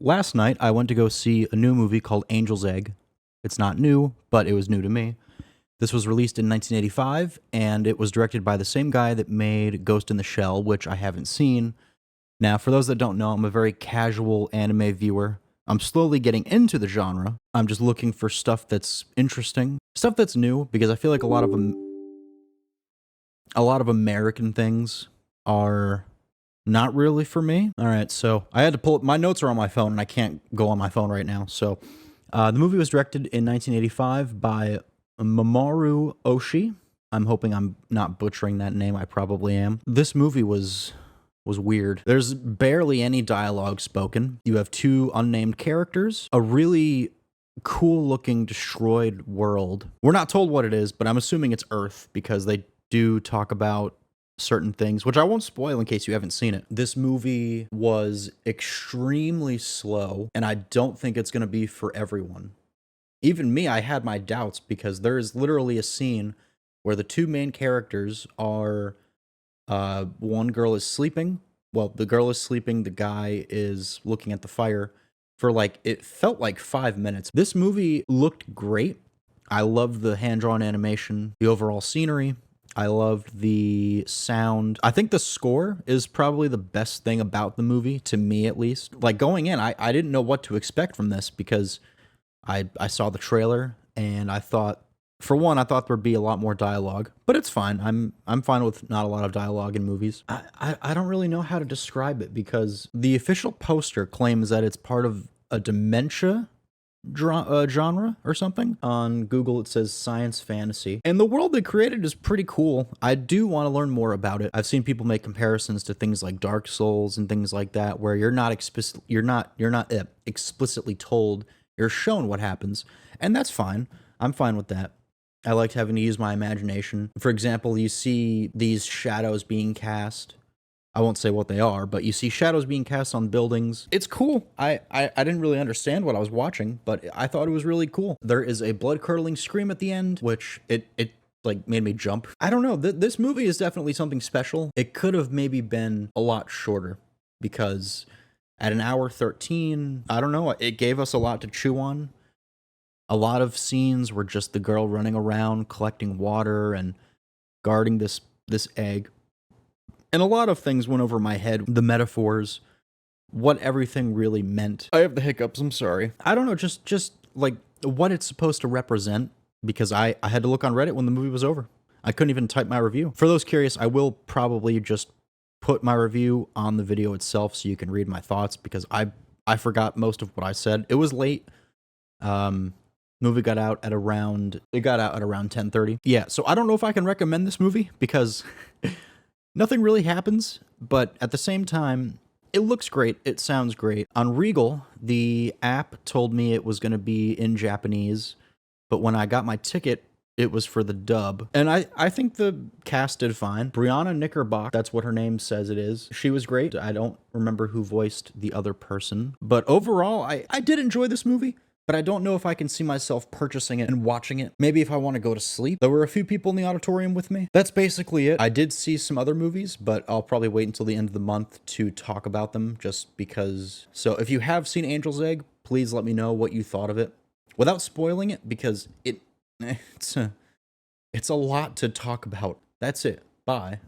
Last night, I went to go see a new movie called Angel's Egg. It's not new, but it was new to me. This was released in 1985, and it was directed by the same guy that made Ghost in the Shell, which I haven't seen. Now, for those that don't know, I'm a very casual anime viewer. I'm slowly getting into the genre. I'm just looking for stuff that's interesting, stuff that's new, because I feel like a lot of American things are not really for me. All right, so I had to pull up, my notes are on my phone and I can't go on my phone right now. So the movie was directed in 1985 by Mamoru Oshii. I'm hoping I'm not butchering that name. I probably am. This movie was weird. There's barely any dialogue spoken. You have two unnamed characters, a really cool looking destroyed world. We're not told what it is, but I'm assuming it's Earth because they do talk about certain things, which I won't spoil in case you haven't seen it. This movie was extremely slow, and I don't think it's going to be for everyone. Even me, I had my doubts because there is literally a scene where the two main characters are one girl is sleeping. Well, the girl is sleeping, the guy is looking at the fire for it felt like 5 minutes. This movie looked great. I loved the hand-drawn animation, the overall scenery. I loved the sound. I think the score is probably the best thing about the movie, to me at least. Like going in, I didn't know what to expect from this because I saw the trailer and I thought, for one, I thought there'd be a lot more dialogue, but it's fine. I'm fine with not a lot of dialogue in movies. I don't really know how to describe it because the official poster claims that it's part of a dementia genre or something. On Google, it says science fantasy. And the world they created is pretty cool. I do want to learn more about it. I've seen people make comparisons to things like Dark Souls and things like that, where you're not explicitly told, you're shown what happens, and that's fine. I'm fine with that. I liked having to use my imagination. For example, you see these shadows being cast. I won't say what they are, but you see shadows being cast on buildings. It's cool. I didn't really understand what I was watching, but I thought it was really cool. There is a blood-curdling scream at the end, which it made me jump. I don't know. This movie is definitely something special. It could have maybe been a lot shorter because at an hour 13, I don't know, it gave us a lot to chew on. A lot of scenes were just the girl running around collecting water and guarding this egg. And a lot of things went over my head. The metaphors, what everything really meant. I have the hiccups, I'm sorry. I don't know, just like what it's supposed to represent, because I had to look on Reddit when the movie was over. I couldn't even type my review. For those curious, I will probably just put my review on the video itself so you can read my thoughts, because I forgot most of what I said. It was late. Movie got out at around 10:30. Yeah, so I don't know if I can recommend this movie because nothing really happens, but at the same time, it looks great. It sounds great. On Regal, the app told me it was going to be in Japanese, but when I got my ticket, it was for the dub. And I think the cast did fine. Brianna Knickerbocker, that's what her name says it is. She was great. I don't remember who voiced the other person. But overall, I did enjoy this movie. But I don't know if I can see myself purchasing it and watching it. Maybe if I want to go to sleep. There were a few people in the auditorium with me. That's basically it. I did see some other movies, but I'll probably wait until the end of the month to talk about them just because. So if you have seen Angel's Egg, please let me know what you thought of it without spoiling it, because it's a lot to talk about. That's it. Bye.